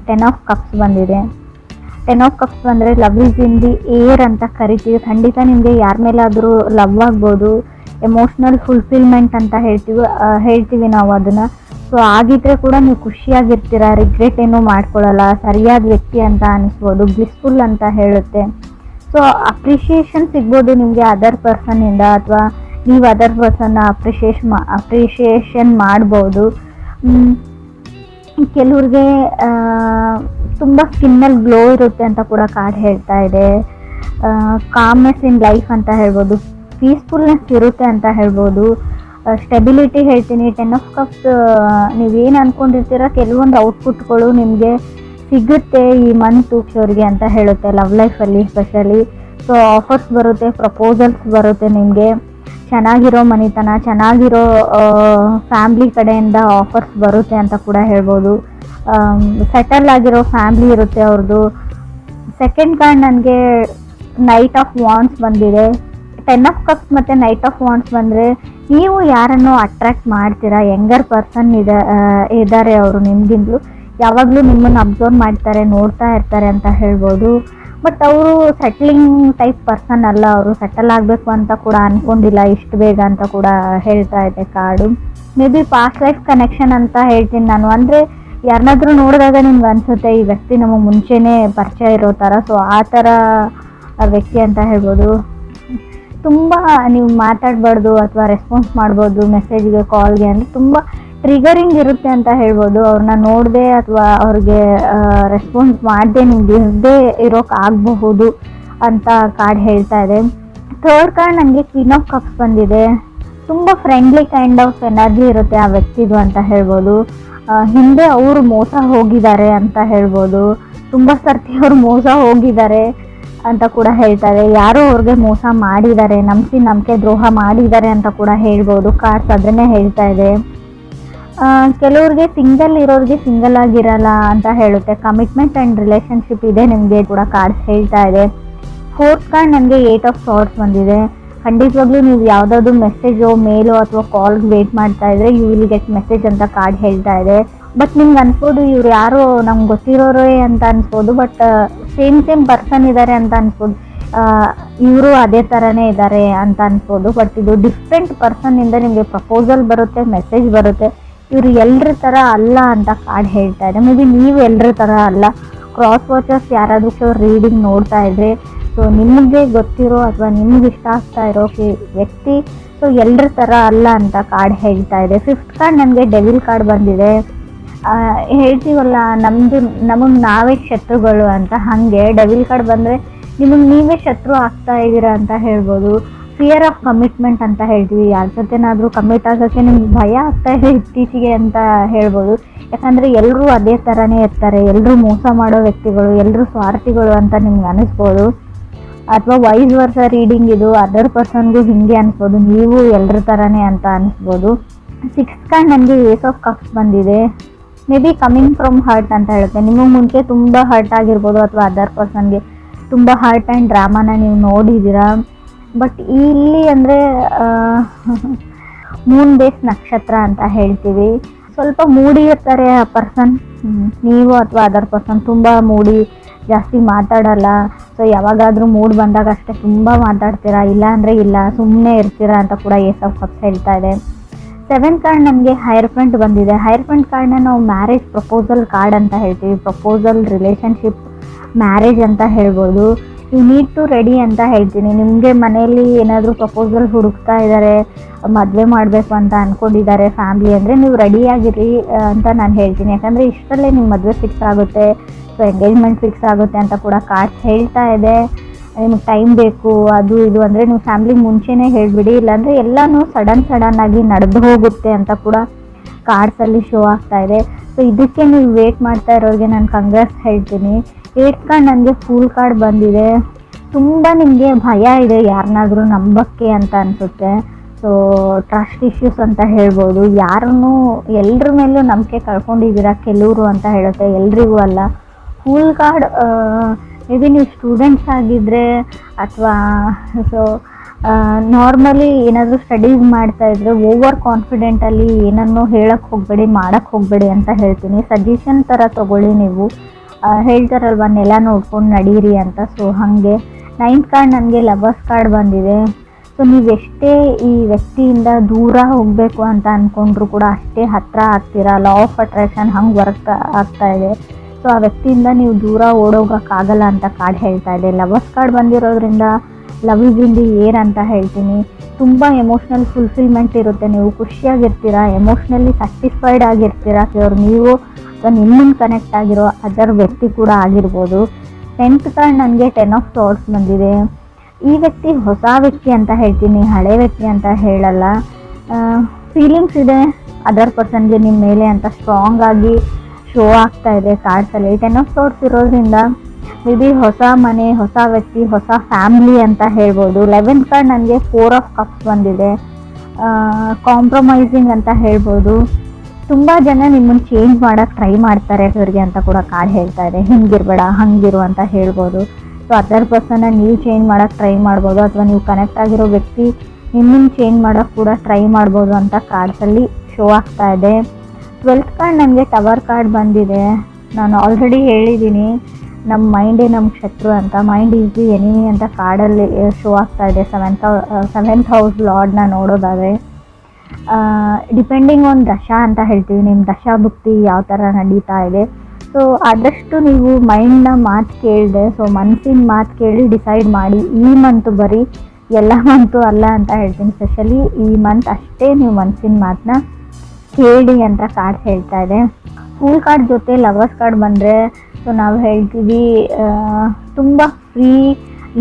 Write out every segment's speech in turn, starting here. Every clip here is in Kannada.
ಟೆನ್ ಆಫ್ ಕಪ್ಸ್ ಬಂದಿದೆ. ಟೆನ್ ಆಫ್ ಕಪ್ಸ್ ಬಂದರೆ love is in the air ಅಂತ ಕರಿತೀವಿ. ಖಂಡಿತ ನಿಮಗೆ ಯಾರ ಮೇಲಾದರೂ ಲವ್ ಆಗ್ಬೋದು, ಎಮೋಷ್ನಲ್ ಫುಲ್ಫಿಲ್ಮೆಂಟ್ ಅಂತ ಹೇಳ್ತೀವಿ ನಾವು ಅದನ್ನು. ಸೊ ಆಗಿದ್ದರೆ ಕೂಡ ನೀವು ಖುಷಿಯಾಗಿರ್ತೀರ, ರಿಗ್ರೆಟ್ ಏನೂ ಮಾಡ್ಕೊಳ್ಳಲ್ಲ, ಸರಿಯಾದ ವ್ಯಕ್ತಿ ಅಂತ ಅನಿಸ್ಬೋದು, ಬ್ಲಿಸ್ಫುಲ್ ಅಂತ ಹೇಳುತ್ತೆ. ಸೊ ಅಪ್ರಿಷಿಯೇಷನ್ ಸಿಗ್ಬೋದು ನಿಮಗೆ ಅದರ್ ಪರ್ಸನ್ನಿಂದ, ಅಥವಾ ನೀವು ಅದರ್ ಪರ್ಸನ್ನ ಅಪ್ರಿಷಿಯೇಷನ್ ಮಾಡ್ಬೋದು. ಕೆಲವ್ರಿಗೆ ತುಂಬ ಸ್ಕಿನ್ನಲ್ಲಿ ಗ್ಲೋ ಇರುತ್ತೆ ಅಂತ ಕೂಡ ಕಾರ್ಡ್ ಹೇಳ್ತಾ ಇದೆ. ಕಾಮ್ನೆಸ್ ಇನ್ ಲೈಫ್ ಅಂತ ಹೇಳ್ಬೋದು, ಪೀಸ್ಫುಲ್ನೆಸ್ ಇರುತ್ತೆ ಅಂತ ಹೇಳ್ಬೋದು, ಸ್ಟೆಬಿಲಿಟಿ ಹೇಳ್ತೀನಿ. ಟೆನ್ ಆಫ್ ಕಪ್ಸ್ ನೀವೇನು ಅಂದ್ಕೊಂಡಿರ್ತೀರ ಕೆಲವೊಂದು ಔಟ್ಪುಟ್ಗಳು ನಿಮಗೆ ಸಿಗುತ್ತೆ ಈ ಮಂತ್ ಅವ್ರಿಗೆ ಅಂತ ಹೇಳುತ್ತೆ, ಲವ್ ಲೈಫಲ್ಲಿ ಸ್ಪೆಷಲಿ. ಸೊ ಆಫರ್ಸ್ ಬರುತ್ತೆ, ಪ್ರಪೋಸಲ್ಸ್ ಬರುತ್ತೆ, ನಿಮಗೆ ಚೆನ್ನಾಗಿರೋ ಮನಿತನ, ಚೆನ್ನಾಗಿರೋ ಫ್ಯಾಮ್ಲಿ ಕಡೆಯಿಂದ ಆಫರ್ಸ್ ಬರುತ್ತೆ ಅಂತ ಕೂಡ ಹೇಳ್ಬೋದು. ಸೆಟಲ್ ಆಗಿರೋ ಫ್ಯಾಮ್ಲಿ ಇರುತ್ತೆ ಅವ್ರದ್ದು. ಸೆಕೆಂಡ್ ಕಾರ್ಡ್ ನನಗೆ ನೈಟ್ ಆಫ್ ವಾಂಡ್ಸ್ ಬಂದಿದೆ. ಟೆನ್ ಆಫ್ ಕಪ್ಸ್ ಮತ್ತು ನೈಟ್ ಆಫ್ ವಾಂಡ್ಸ್ ಬಂದರೆ ನೀವು ಯಾರನ್ನು ಅಟ್ರ್ಯಾಕ್ಟ್ ಮಾಡ್ತೀರಾ, ಯಂಗರ್ ಪರ್ಸನ್ ಇದ್ದಾರೆ ಅವರು ನಿಮಗಿಂತಲೂ, ಯಾವಾಗಲೂ ನಿಮ್ಮನ್ನು ಅಬ್ಸರ್ವ್ ಮಾಡ್ತಾರೆ, ನೋಡ್ತಾ ಇರ್ತಾರೆ ಅಂತ ಹೇಳ್ಬೋದು. ಬಟ್ ಅವರು ಸೆಟ್ಲಿಂಗ್ ಟೈಪ್ ಪರ್ಸನ್ ಅಲ್ಲ, ಅವರು ಸೆಟಲ್ ಆಗಬೇಕು ಅಂತ ಕೂಡ ಅಂದ್ಕೊಂಡಿಲ್ಲ ಇಷ್ಟು ಬೇಗ ಅಂತ ಕೂಡ ಹೇಳ್ತಾ ಇದೆ card. May be past life connection ಅಂತ ಹೇಳ್ತೀನಿ ನಾನು. ಅಂದರೆ ಯಾರನ್ನಾದ್ರೂ ನೋಡಿದಾಗ ನಿಮ್ಗೆ ಅನಿಸುತ್ತೆ ಈ ವ್ಯಕ್ತಿ ನಮಗೆ ಮುಂಚೆನೇ ಪರಿಚಯ ಇರೋ ಥರ. ಸೊ ಆ ಥರ ವ್ಯಕ್ತಿ ಅಂತ ಹೇಳ್ಬೋದು. ತುಂಬ ನೀವು ಮಾತಾಡಬಾರ್ದು ಅಥವಾ ರೆಸ್ಪಾನ್ಸ್ ಮಾಡ್ಬೋದು ಮೆಸೇಜ್ಗೆ, ಕಾಲ್ಗೆ, ಅಂದರೆ ತುಂಬ ಟ್ರಿಗರಿಂಗ್ ಇರುತ್ತೆ ಅಂತ ಹೇಳ್ಬೋದು. ಅವ್ರನ್ನ ನೋಡದೆ ಅಥವಾ ಅವ್ರಿಗೆ ರೆಸ್ಪಾನ್ಸ್ ಮಾಡದೆ ನಿಮ್ಗೆ ಇರದೇ ಇರೋಕ್ಕಾಗಬಹುದು ಅಂತ ಕಾರ್ಡ್ ಹೇಳ್ತಾ ಇದೆ. ಥರ್ಡ್ ಕಾರ್ಡ್ ನನಗೆ ಕ್ವೀನ್ ಆಫ್ ಕಪ್ಸ್ ಬಂದಿದೆ. ತುಂಬ ಫ್ರೆಂಡ್ಲಿ ಕೈಂಡ್ ಆಫ್ ಎನರ್ಜಿ ಇರುತ್ತೆ ಆ ವ್ಯಕ್ತಿದು ಅಂತ ಹೇಳ್ಬೋದು. ಹಿಂದೆ ಅವರು ಮೋಸ ಹೋಗಿದ್ದಾರೆ ಅಂತ ಹೇಳ್ಬೋದು, ತುಂಬ ಸರ್ತಿ ಅವರು ಮೋಸ ಹೋಗಿದ್ದಾರೆ ಅಂತ ಕೂಡ ಹೇಳ್ತಾರೆ. ಯಾರೋ ಅವ್ರಿಗೆ ಮೋಸ ಮಾಡಿದ್ದಾರೆ, ನಂಬಿಕೆ ದ್ರೋಹ ಮಾಡಿದ್ದಾರೆ ಅಂತ ಕೂಡ ಹೇಳ್ಬೋದು. ಕಾರ್ಡ್ಸ್ ಅದನ್ನೇ ಹೇಳ್ತಾ ಇದೆ. ಕೆಲವ್ರಿಗೆ ಸಿಂಗಲ್ ಇರೋರಿಗೆ ಸಿಂಗಲ್ ಆಗಿರಲ್ಲ ಅಂತ ಹೇಳುತ್ತೆ. ಕಮಿಟ್ಮೆಂಟ್ ಆ್ಯಂಡ್ ರಿಲೇಷನ್ಶಿಪ್ ಇದೆ ನಿಮಗೆ ಕೂಡ ಕಾರ್ಡ್ಸ್ ಹೇಳ್ತಾ ಇದೆ. ಫೋರ್ತ್ ಕಾರ್ಡ್ ನನಗೆ 8 ಆಫ್ ಸಾರ್ಟ್ಸ್ ಬಂದಿದೆ. ಖಂಡಿತವಾಗ್ಲೂ ನೀವು ಯಾವುದಾದ್ರು ಮೆಸೇಜೋ ಮೇಲೋ ಅಥವಾ ಕಾಲ್ಗೆ ವೇಟ್ ಮಾಡ್ತಾ ಇದ್ರೆ ಯು ವಿಲ್ ಗೆಟ್ ಮೆಸೇಜ್ ಅಂತ ಕಾರ್ಡ್ ಹೇಳ್ತಾ ಇದೆ. ಬಟ್ ನಿಮ್ಗೆ ಅನ್ಸ್ಬೋದು ಇವ್ರು ಯಾರೋ ನಮ್ಗೆ ಗೊತ್ತಿರೋರೇ ಅಂತ ಅನ್ಸ್ಬೋದು, ಬಟ್ ಸೇಮ್ ಪರ್ಸನ್ ಇದ್ದಾರೆ ಅಂತ ಅನ್ಸ್ಬೋದು, ಇವರು ಅದೇ ಥರನೇ ಇದ್ದಾರೆ ಅಂತ ಅನ್ಸ್ಬೋದು. ಬಟ್ ಇದು ಡಿಫ್ರೆಂಟ್ ಪರ್ಸನ್ನಿಂದ ನಿಮಗೆ ಪ್ರಪೋಸಲ್ ಬರುತ್ತೆ, ಮೆಸೇಜ್ ಬರುತ್ತೆ. ಇವರು ಎಲ್ಲರ ಥರ ಅಲ್ಲ ಅಂತ ಕಾರ್ಡ್ ಹೇಳ್ತಾ ಇದೆ. ಮೇ ಬಿ ನೀವು ಎಲ್ಲರ ಥರ ಅಲ್ಲ. ಕ್ರಾಸ್ ವಾಚರ್ಸ್ ಯಾರಾದರೂ ರೀಡಿಂಗ್ ನೋಡ್ತಾ ಇದ್ರೆ, ಸೊ ನಿಮಗೆ ಗೊತ್ತಿರೋ ಅಥವಾ ನಿಮ್ಗೆ ಇಷ್ಟ ಆಗ್ತಾ ಇರೋ ವ್ಯಕ್ತಿ ಸೊ ಎಲ್ಲರ ಥರ ಅಲ್ಲ ಅಂತ ಕಾರ್ಡ್ ಹೇಳ್ತಾ ಇದೆ. ಫಿಫ್ತ್ ಕಾರ್ಡ್ ನನಗೆ ಡೆವಿಲ್ ಕಾರ್ಡ್ ಬಂದಿದೆ. ಹೇಳ್ತೀವಲ್ಲ ನಮಗೆ ನಾವೇ ಶತ್ರುಗಳು ಅಂತ, ಹಾಗೆ ಡೆವಿಲ್ ಕಾರ್ಡ್ ಬಂದರೆ ನಿಮಗೆ ನೀವೇ ಶತ್ರು ಆಗ್ತಾ ಇದ್ದೀರಾ ಅಂತ ಹೇಳ್ಬೋದು. ಫಿಯರ್ ಆಫ್ ಕಮಿಟ್ಮೆಂಟ್ ಅಂತ ಹೇಳ್ತೀವಿ. ಯಾರ ಜೊತೆನಾದರೂ ಕಮಿಟ್ ಆಗೋಕ್ಕೆ ನಿಮ್ಗೆ ಭಯ ಆಗ್ತಾ ಇದೆ ಇತ್ತೀಚೆಗೆ ಅಂತ ಹೇಳ್ಬೋದು. ಯಾಕಂದರೆ ಎಲ್ಲರೂ ಅದೇ ಥರನೇ ಇರ್ತಾರೆ, ಎಲ್ಲರೂ ಮೋಸ ಮಾಡೋ ವ್ಯಕ್ತಿಗಳು, ಎಲ್ಲರೂ ಸ್ವಾರ್ಥಿಗಳು ಅಂತ ನಿಮ್ಗೆ ಅನ್ನಿಸ್ಬೋದು. ಅಥವಾ ವೈಸ್ ವರ್ಸ ರೀಡಿಂಗ್ ಇದು ಅದರ್ ಪರ್ಸನ್ಗೂ ಹಿಂಗೆ ಅನಿಸ್ಬೋದು, ನೀವು ಎಲ್ಲರ ಥರನೇ ಅಂತ ಅನಿಸ್ಬೋದು. ಸಿಕ್ಸ್ ಕಾರ್ಡ್ ನನಗೆ ಏಸ್ ಆಫ್ ಕಪ್ಸ್ ಬಂದಿದೆ. May be coming from hurt ಅಂತ ಹೇಳುತ್ತೆ. ನಿಮಗೆ ಮುಂಚೆ ತುಂಬ ಹರ್ಟ್ ಆಗಿರ್ಬೋದು ಅಥವಾ ಅದರ್ ಪರ್ಸನ್ಗೆ ತುಂಬ ಹರ್ಟ್ ಆ್ಯಂಡ್ ಡ್ರಾಮಾನ ನೀವು ನೋಡಿದ್ದೀರಾ. ಬಟ್ ಇಲ್ಲಿ ಅಂದರೆ ಮೂನ್ ಬೇಸ್ ನಕ್ಷತ್ರ ಅಂತ ಹೇಳ್ತೀವಿ. ಸ್ವಲ್ಪ ಮೂಡಿ ಇರ್ತಾರೆ ಆ ಪರ್ಸನ್, ನೀವು ಅಥವಾ ಅದರ್ ಪರ್ಸನ್ ತುಂಬ ಮೂಡಿ, ಜಾಸ್ತಿ ಮಾತಾಡಲ್ಲ. ಸೊ ಯಾವಾಗಾದರೂ ಮೂಡ್ ಬಂದಾಗ ಅಷ್ಟೇ ತುಂಬ ಮಾತಾಡ್ತೀರಾ, ಇಲ್ಲ ಅಂದರೆ ಇಲ್ಲ, ಸುಮ್ಮನೆ ಇರ್ತೀರಾ ಅಂತ ಕೂಡ ಏಸ್ ಆಫ್ ಕಪ್ಸ್ ಹೇಳ್ತಾ ಇದೆ. ಸೆವೆಂತ್ ಕಾರ್ಡ್ ನನಗೆ ಹೈರ್ಫೆಂಟ್ ಬಂದಿದೆ. ಹೈರ್ಫೆಂಟ್ ಕಾರ್ಡ್ನ ನಾವು ಮ್ಯಾರೇಜ್ ಪ್ರಪೋಸಲ್ ಕಾರ್ಡ್ ಅಂತ ಹೇಳ್ತೀವಿ. ಪ್ರಪೋಸಲ್, ರಿಲೇಷನ್ಶಿಪ್, ಮ್ಯಾರೇಜ್ ಅಂತ ಹೇಳ್ಬೋದು. ಯು ನೀಡ್ ಟು ರೆಡಿ ಅಂತ ಹೇಳ್ತೀನಿ. ನಿಮಗೆ ಮನೆಯಲ್ಲಿ ಏನಾದರೂ ಪ್ರಪೋಸಲ್ ಹುಡುಕ್ತಾ ಇದ್ದಾರೆ, ಮದುವೆ ಮಾಡಬೇಕು ಅಂತ ಅಂದ್ಕೊಂಡಿದ್ದಾರೆ ಫ್ಯಾಮ್ಲಿ ಅಂದರೆ ನೀವು ರೆಡಿಯಾಗಿರಿ ಅಂತ ನಾನು ಹೇಳ್ತೀನಿ. ಯಾಕಂದರೆ ಇಷ್ಟರಲ್ಲೇ ನಿಮ್ಮ ಮದುವೆ ಫಿಕ್ಸ್ ಆಗುತ್ತೆ, ಸೊ ಎಂಗೇಜ್ಮೆಂಟ್ ಫಿಕ್ಸ್ ಆಗುತ್ತೆ ಅಂತ ಕೂಡ ಕಾರ್ಡ್ಸ್ ಹೇಳ್ತಾ ಇದೆ. ನಿಮಗೆ ಟೈಮ್ ಬೇಕು ಅದು ಇದು ಅಂದರೆ ನೀವು ಫ್ಯಾಮ್ಲಿಗೆ ಮುಂಚೆನೇ ಹೇಳಿಬಿಡಿ, ಇಲ್ಲಾಂದರೆ ಎಲ್ಲನೂ ಸಡನ್ ಆಗಿ ನಡೆದು ಹೋಗುತ್ತೆ ಅಂತ ಕೂಡ ಕಾರ್ಡ್ಸಲ್ಲಿ ಶೋ ಆಗ್ತಾ ಇದೆ. ಸೊ ಇದಕ್ಕೆ ನೀವು ವೇಟ್ ಮಾಡ್ತಾ ಇರೋರಿಗೆ ನಾನು ಕಂಗ್ರಾಟ್ಸ್ ಹೇಳ್ತೀನಿ. 8th ಕಾರ್ಡ್ ನನಗೆ ಫೂಲ್ ಕಾರ್ಡ್ ಬಂದಿದೆ. ತುಂಬ ನಿಮಗೆ ಭಯ ಇದೆ ಯಾರನ್ನಾದರೂ ನಂಬಕ್ಕೆ ಅಂತ ಅನಿಸುತ್ತೆ. ಸೊ ಟ್ರಸ್ಟ್ ಇಶ್ಯೂಸ್ ಅಂತ ಹೇಳ್ಬೋದು. ಯಾರನ್ನೂ ಎಲ್ಲರ ಮೇಲೂ ನಂಬಿಕೆ ಕಳ್ಕೊಂಡಿದ್ದೀರಾ ಕೆಲವರು ಅಂತ ಹೇಳುತ್ತೆ, ಎಲ್ರಿಗೂ ಅಲ್ಲ. ಫೂಲ್ ಕಾರ್ಡ್ ಮೇ ಬಿ ನೀವು ಸ್ಟೂಡೆಂಟ್ಸ್ ಆಗಿದ್ದರೆ ಅಥವಾ ಸೊ ನಾರ್ಮಲಿ ಏನಾದರೂ ಸ್ಟಡೀಸ್ ಮಾಡ್ತಾ ಇದ್ರೆ ಓವರ್ ಕಾನ್ಫಿಡೆಂಟಲ್ಲಿ ಏನನ್ನೂ ಹೇಳಕ್ಕೆ ಹೋಗಬೇಡಿ, ಮಾಡೋಕ್ಕೆ ಹೋಗಬೇಡಿ ಅಂತ ಹೇಳ್ತೀನಿ. ಸಜೆಷನ್ ಥರ ತೊಗೊಳ್ಳಿ ನೀವು. ಹೇಳ್ತಾರಲ್ವ ನೆಲ ನೋಡ್ಕೊಂಡು ನಡೀರಿ ಅಂತ. ಸೊ ಹಾಗೆ 9th ಕಾರ್ಡ್ ನನಗೆ ಲವರ್ಸ್ ಕಾರ್ಡ್ ಬಂದಿದೆ. ಸೊ ನೀವೆಷ್ಟೇ ಈ ವ್ಯಕ್ತಿಯಿಂದ ದೂರ ಹೋಗಬೇಕು ಅಂತ ಅಂದ್ಕೊಂಡ್ರು ಕೂಡ ಅಷ್ಟೇ ಹತ್ತಿರ ಆಗ್ತೀರಾ. ಲಾ ಆಫ್ ಅಟ್ರಾಕ್ಷನ್ ಹಂಗೆ ವರ್ಕ್ ಆಗ್ತಾ ಇದೆ. ಸೊ ಆ ವ್ಯಕ್ತಿಯಿಂದ ನೀವು ದೂರ ಓಡೋಗೋಕ್ಕಾಗಲ್ಲ ಅಂತ ಕಾರ್ಡ್ ಹೇಳ್ತಾ ಇದೆ. ಲವರ್ಸ್ ಕಾರ್ಡ್ ಬಂದಿರೋದ್ರಿಂದ love is in the air ಅಂತ ಹೇಳ್ತೀನಿ. ತುಂಬ ಎಮೋಷ್ನಲ್ ಫುಲ್ಫಿಲ್ಮೆಂಟ್ ಇರುತ್ತೆ, ನೀವು ಖುಷಿಯಾಗಿರ್ತೀರಾ, ಎಮೋಷ್ನಲಿ ಸ್ಯಾಟಿಸ್ಫೈಡ್ ಆಗಿರ್ತೀರಾ. ಅವ್ರು ನೀವು ಅಥವಾ ನಿಮ್ಮನ್ನು ಕನೆಕ್ಟ್ ಆಗಿರೋ ಅದರ್ ವ್ಯಕ್ತಿ ಕೂಡ ಆಗಿರ್ಬೋದು. 10th ಕಾರ್ಡ್ ನನಗೆ 10 ಆಫ್ ಸಾರ್ಡ್ಸ್ ಬಂದಿದೆ. ಈ ವ್ಯಕ್ತಿ ಹೊಸ ವ್ಯಕ್ತಿ ಅಂತ ಹೇಳ್ತೀನಿ, ಹಳೆ ವ್ಯಕ್ತಿ ಅಂತ ಹೇಳಲ್ಲ. ಫೀಲಿಂಗ್ಸ್ ಇದೆ ಅದರ್ ಪರ್ಸನ್ಗೆ ನಿಮ್ಮ ಮೇಲೆ ಅಂತ ಸ್ಟ್ರಾಂಗ್ ಆಗಿ ಶೋ ಆಗ್ತಾ ಇದೆ ಕಾರ್ಡ್ಸಲ್ಲಿ. 10 ಆಫ್ ಸಾರ್ಡ್ಸ್ ಇರೋದ್ರಿಂದ ಮೇ ಬಿ ಹೊಸ ಮನೆ, ಹೊಸ ವ್ಯಕ್ತಿ, ಹೊಸ ಫ್ಯಾಮಿಲಿ ಅಂತ ಹೇಳ್ಬೋದು. 11th ಕಾರ್ಡ್ ನನಗೆ 4 ಆಫ್ ಕಪ್ಸ್ ಬಂದಿದೆ. ಕಾಂಪ್ರಮೈಸಿಂಗ್ ಅಂತ ಹೇಳ್ಬೋದು. ತುಂಬ ಜನ ನಿಮ್ಮನ್ನು ಚೇಂಜ್ ಮಾಡೋಕ್ಕೆ ಟ್ರೈ ಮಾಡ್ತಾರೆ ಇವ್ರಿಗೆ ಅಂತ ಕೂಡ ಕಾರ್ಡ್ ಹೇಳ್ತಾ ಇದೆ. ಹಿಂಗಿರಬೇಡ ಹಂಗಿರು ಅಂತ ಹೇಳ್ಬೋದು. ಸೊ ಅದರ್ ಪರ್ಸನ್ನ ನೀವು ಚೇಂಜ್ ಮಾಡೋಕ್ಕೆ ಟ್ರೈ ಮಾಡ್ಬೋದು, ಅಥವಾ ನೀವು ಕನೆಕ್ಟ್ ಆಗಿರೋ ವ್ಯಕ್ತಿ ನಿಮ್ಮನ್ನು ಚೇಂಜ್ ಮಾಡೋಕ್ಕೆ ಕೂಡ ಟ್ರೈ ಮಾಡ್ಬೋದು ಅಂತ ಕಾರ್ಡ್ಸಲ್ಲಿ ಶೋ ಆಗ್ತಾ ಇದೆ. 12th ಕಾರ್ಡ್ ನನಗೆ ಟವರ್ ಕಾರ್ಡ್ ಬಂದಿದೆ. ನಾನು ಆಲ್ರೆಡಿ ಹೇಳಿದ್ದೀನಿ, ನಮ್ಮ ಮೈಂಡೇ ನಮ್ಮ ಶತ್ರು ಅಂತ. ಮೈಂಡ್ ಈಸ್ ದಿ ಎನಿಮಿ ಅಂತ ಕಾರ್ಡಲ್ಲಿ ಶೋ ಆಗ್ತಾ ಇದೆ. 7th ಹೌಸ್ ಲಾರ್ಡ್ನ ನೋಡೋದಾದರೆ ಡಿಪೆಂಡಿಂಗ್ ಆನ್ ದಶಾ ಅಂತ ಹೇಳ್ತೀವಿ. ನಿಮ್ಮ ದಶಾಭುಕ್ತಿ ಯಾವ ಥರ ನಡೀತಾ ಇದೆ. ಸೊ ಆದಷ್ಟು ನೀವು ಮೈಂಡ್ನ ಮಾತು ಕೇಳಿದೆ, ಸೊ ಮನಸ್ಸಿನ ಮಾತು ಕೇಳಿ ಡಿಸೈಡ್ ಮಾಡಿ. ಈ ಮಂತು ಬರೀ ಎಲ್ಲ ಮಂತು ಅಲ್ಲ ಅಂತ ಹೇಳ್ತೀನಿ. ಸ್ಪೆಷಲಿ ಈ ಮಂತ್ ಅಷ್ಟೇ ನೀವು ಮನಸ್ಸಿನ ಮಾತನ್ನ ಕೇಳಿ ಅಂತ ಕಾರ್ಡ್ ಹೇಳ್ತಾ ಇದೆ. ಫೂಲ್ ಕಾರ್ಡ್ ಜೊತೆ ಲವರ್ಸ್ ಕಾರ್ಡ್ ಬಂದರೆ ಸೊ ನಾವು ಹೇಳ್ತೀವಿ ತುಂಬ ಫ್ರೀ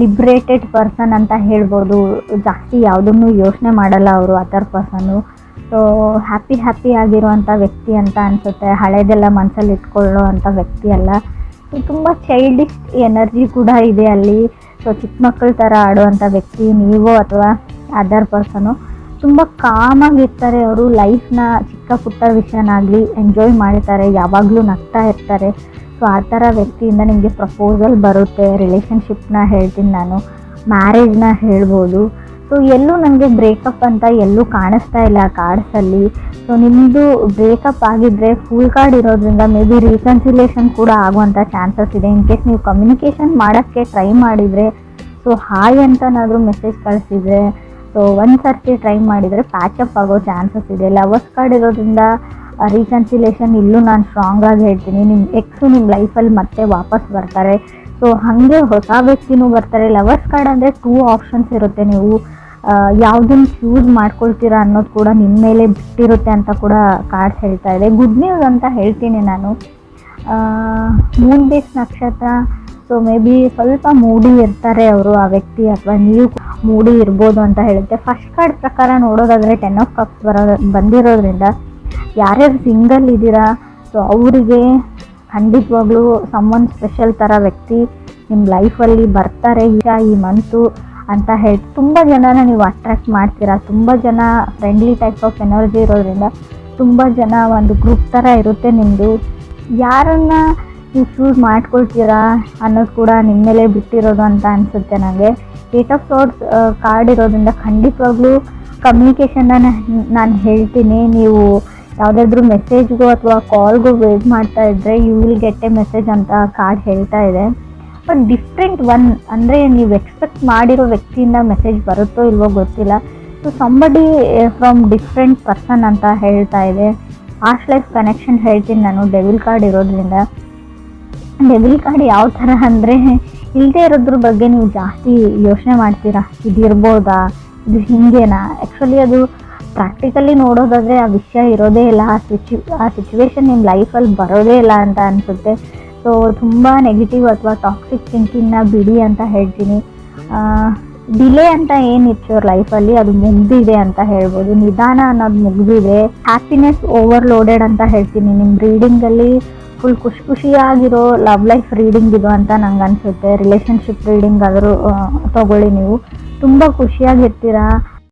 ಲಿಬ್ರೇಟೆಡ್ ಪರ್ಸನ್ ಅಂತ ಹೇಳ್ಬೋದು. ಜಾಸ್ತಿ ಯಾವುದನ್ನು ಯೋಚನೆ ಮಾಡಲ್ಲ ಅವರು ಅದರ್ ಪರ್ಸನ್ನು. ಸೊ ಹ್ಯಾಪಿ ಆಗಿರುವಂಥ ವ್ಯಕ್ತಿ ಅಂತ ಅನಿಸುತ್ತೆ. ಹಳೆದೆಲ್ಲ ಮನಸ್ಸಲ್ಲಿ ಇಟ್ಕೊಳ್ಳೋ ಅಂಥ ವ್ಯಕ್ತಿ ಅಲ್ಲ. ಸೊ ತುಂಬ ಚೈಲ್ಡಿಶ್ ಎನರ್ಜಿ ಕೂಡ ಇದೆ ಅಲ್ಲಿ. ಸೊ ಚಿಕ್ಕ ಮಕ್ಕಳ ಥರ ಆಡುವಂಥ ವ್ಯಕ್ತಿ ನೀವು ಅಥವಾ ಅದರ್ ಪರ್ಸನು. ತುಂಬ ಕಾಮಾಗಿರ್ತಾರೆ ಅವರು. ಲೈಫ್ನ ಚಿಕ್ಕ ಪುಟ್ಟ ವಿಷಯನಾಗಲಿ ಎಂಜಾಯ್ ಮಾಡ್ತಾರೆ, ಯಾವಾಗಲೂ ನಗ್ತಾ ಇರ್ತಾರೆ. ಸೊ ಆ ಥರ ವ್ಯಕ್ತಿಯಿಂದ ನಿಮಗೆ ಪ್ರಪೋಸಲ್ ಬರುತ್ತೆ. ರಿಲೇಷನ್ಶಿಪ್ನ ಹೇಳ್ತೀನಿ ನಾನು, ಮ್ಯಾರೇಜ್ನ ಹೇಳ್ಬೋದು. ಸೊ ಎಲ್ಲೂ ನನಗೆ ಬ್ರೇಕಪ್ ಅಂತ ಎಲ್ಲೂ ಕಾಣಿಸ್ತಾ ಇಲ್ಲ ಕಾರ್ಡ್ಸಲ್ಲಿ. ಸೊ ನಿಮ್ಮದು ಬ್ರೇಕಪ್ ಆಗಿದ್ದರೆ ಫುಲ್ ಕಾರ್ಡ್ ಇರೋದ್ರಿಂದ ಮೇ ಬಿ ರೀಕನ್ಸಿಲೇಷನ್ ಕೂಡ ಆಗುವಂಥ ಚಾನ್ಸಸ್ ಇದೆ. ಇನ್ ಕೇಸ್ ನೀವು ಕಮ್ಯುನಿಕೇಷನ್ ಮಾಡೋಕ್ಕೆ ಟ್ರೈ ಮಾಡಿದರೆ, ಸೊ ಹಾಯ್ ಅಂತನಾದರೂ ಮೆಸೇಜ್ ಕಳಿಸಿದರೆ, ಸೊ ಒಂದು ಸರ್ತಿ ಟ್ರೈ ಮಾಡಿದರೆ ಪ್ಯಾಚಪ್ ಆಗೋ ಚಾನ್ಸಸ್ ಇದೆ. ಲವರ್ಸ್ ಕಾರ್ಡ್ ಇರೋದ್ರಿಂದ ರೀಕನ್ಸಿಲೇಷನ್ ಇಲ್ಲೂ ನಾನು ಸ್ಟ್ರಾಂಗಾಗಿ ಹೇಳ್ತೀನಿ. ನಿಮ್ಮ ಎಕ್ಸು ನಿಮ್ಮ ಲೈಫಲ್ಲಿ ಮತ್ತೆ ವಾಪಸ್ ಬರ್ತಾರೆ. ಸೊ ಹಾಗೆ ಹೊಸ ವ್ಯಕ್ತಿನೂ ಬರ್ತಾರೆ. ಲವರ್ಸ್ ಕಾರ್ಡ್ ಅಂದರೆ 2 ಆಪ್ಷನ್ಸ್ ಇರುತ್ತೆ. ನೀವು ಯಾವುದನ್ನು ಚೂಸ್ ಮಾಡ್ಕೊಳ್ತೀರಾ ಅನ್ನೋದು ಕೂಡ ನಿಮ್ಮ ಮೇಲೆ ಬಿಟ್ಟಿರುತ್ತೆ ಅಂತ ಕೂಡ ಕಾರ್ಡ್ಸ್ ಹೇಳ್ತಾ ಇದೆ. ಗುಡ್ ನ್ಯೂಸ್ ಅಂತ ಹೇಳ್ತೀನಿ ನಾನು. ಮೂನ್ ಬೇಸ್ ನಕ್ಷತ್ರ. ಸೊ ಮೇ ಬಿ ಸ್ವಲ್ಪ ಮೂಡಿ ಇರ್ತಾರೆ ಅವರು, ಆ ವ್ಯಕ್ತಿ ಅಥವಾ ನೀವು ಮೂಡಿ ಇರ್ಬೋದು ಅಂತ ಹೇಳುತ್ತೆ. ಫಸ್ಟ್ ಕಾರ್ಡ್ ಪ್ರಕಾರ ನೋಡೋದಾದರೆ 10 ಆಫ್ ಕಪ್ಸ್ ಬಂದಿರೋದ್ರಿಂದ ಯಾರ್ಯಾರು ಸಿಂಗಲ್ ಇದ್ದೀರಾ, ಸೊ ಅವರಿಗೆ ಖಂಡಿತವಾಗ್ಲೂ ಸಮ್ಮನ್ ಸ್ಪೆಷಲ್ ಥರ ವ್ಯಕ್ತಿ ನಿಮ್ಮ ಲೈಫಲ್ಲಿ ಬರ್ತಾರೆ ಈ ಮಂತು ಅಂತ ಹೇಳಿ. ತುಂಬ ಜನನ ನೀವು ಅಟ್ರ್ಯಾಕ್ಟ್ ಮಾಡ್ತೀರಾ. ತುಂಬ ಜನ ಫ್ರೆಂಡ್ಲಿ ಟೈಪ್ ಆಫ್ ಎನರ್ಜಿ ಇರೋದ್ರಿಂದ ತುಂಬ ಜನ ಒಂದು ಗ್ರೂಪ್ ಥರ ಇರುತ್ತೆ ನಿಮ್ಮದು. ಯಾರನ್ನು ನೀವು ಚೂಸ್ ಮಾಡ್ಕೊಳ್ತೀರಾ ಅನ್ನೋದು ಕೂಡ ನಿಮ್ಮ ಮೇಲೆ ಬಿಟ್ಟಿರೋದು ಅಂತ ಅನಿಸುತ್ತೆ ನನಗೆ. 8 ಆಫ್ ಸಾರ್ಡ್ಸ್ ಕಾರ್ಡ್ ಇರೋದ್ರಿಂದ ಖಂಡಿತವಾಗ್ಲೂ ಕಮ್ಯುನಿಕೇಷನ್ನ ನಾನು ಹೇಳ್ತೀನಿ. ನೀವು ಯಾವುದಾದ್ರೂ ಮೆಸೇಜ್ಗೂ ಅಥವಾ ಕಾಲ್ಗೂ ವೇಟ್ ಮಾಡ್ತಾ ಇದ್ದರೆ you will get a message ಅಂತ ಕಾರ್ಡ್ ಹೇಳ್ತಾ ಇದೆ. ಬಟ್ ಡಿಫ್ರೆಂಟ್ ಒನ್ ಅಂದರೆ ನೀವು ಎಕ್ಸ್ಪೆಕ್ಟ್ ಮಾಡಿರೋ ವ್ಯಕ್ತಿಯಿಂದ ಮೆಸೇಜ್ ಬರುತ್ತೋ ಇಲ್ವೋ ಗೊತ್ತಿಲ್ಲ. So somebody from different person ಅಂತ ಹೇಳ್ತಾ ಇದೆ. ಪಾಸ್ಟ್ ಲೈಫ್ ಕನೆಕ್ಷನ್ ಹೇಳ್ತೀನಿ ನಾನು ಡೆವಿಲ್ ಕಾರ್ಡ್ ಇರೋದ್ರಿಂದ. ಡೆವಿಲ್ ಕಾರ್ಡ್ ಯಾವ ಥರ ಅಂದರೆ ಇಲ್ಲದೆ ಇರೋದ್ರ ಬಗ್ಗೆ ನೀವು ಜಾಸ್ತಿ ಯೋಚನೆ ಮಾಡ್ತೀರಾ. ಇದು ಇರ್ಬೋದಾ, ಇದು ಹಿಂಗೇನಾ. ಆ್ಯಕ್ಚುಲಿ ಅದು ಪ್ರಾಕ್ಟಿಕಲಿ ನೋಡೋದಾದರೆ ಆ ವಿಷಯ ಇರೋದೇ ಇಲ್ಲ, ಆ ಸಿಚುವೇಶನ್ ನಿಮ್ಮ ಲೈಫಲ್ಲಿ ಬರೋದೇ ಇಲ್ಲ ಅಂತ ಅನಿಸುತ್ತೆ. ಸೊ ತುಂಬ ನೆಗೆಟಿವ್ ಅಥವಾ ಟಾಕ್ಸಿಕ್ ಥಿಂಕಿಂಗ್ನ ಬಿಡಿ ಅಂತ ಹೇಳ್ತೀನಿ. ಡಿಲೇ ಅಂತ ಏನಿತ್ತು ಅವ್ರ ಲೈಫಲ್ಲಿ ಅದು ಮುಗ್ದಿದೆ ಅಂತ ಹೇಳ್ಬೋದು. ನಿಧಾನ ಅನ್ನೋದು ಮುಗ್ದಿದೆ. ಹ್ಯಾಪಿನೆಸ್ ಓವರ್ಲೋಡೆಡ್ ಅಂತ ಹೇಳ್ತೀನಿ. ನಿಮ್ಮ ರೀಡಿಂಗಲ್ಲಿ ಫುಲ್ ಖುಷಿಯಾಗಿರೋ ಲವ್ ಲೈಫ್ ರೀಡಿಂಗ್ ಇದು ಅಂತ ನಂಗೆ ಅನಿಸುತ್ತೆ. ರಿಲೇಷನ್ಶಿಪ್ ರೀಡಿಂಗ್ ಆದರೂ ತೊಗೊಳ್ಳಿ ನೀವು. ತುಂಬ ಖುಷಿಯಾಗಿರ್ತೀರಾ.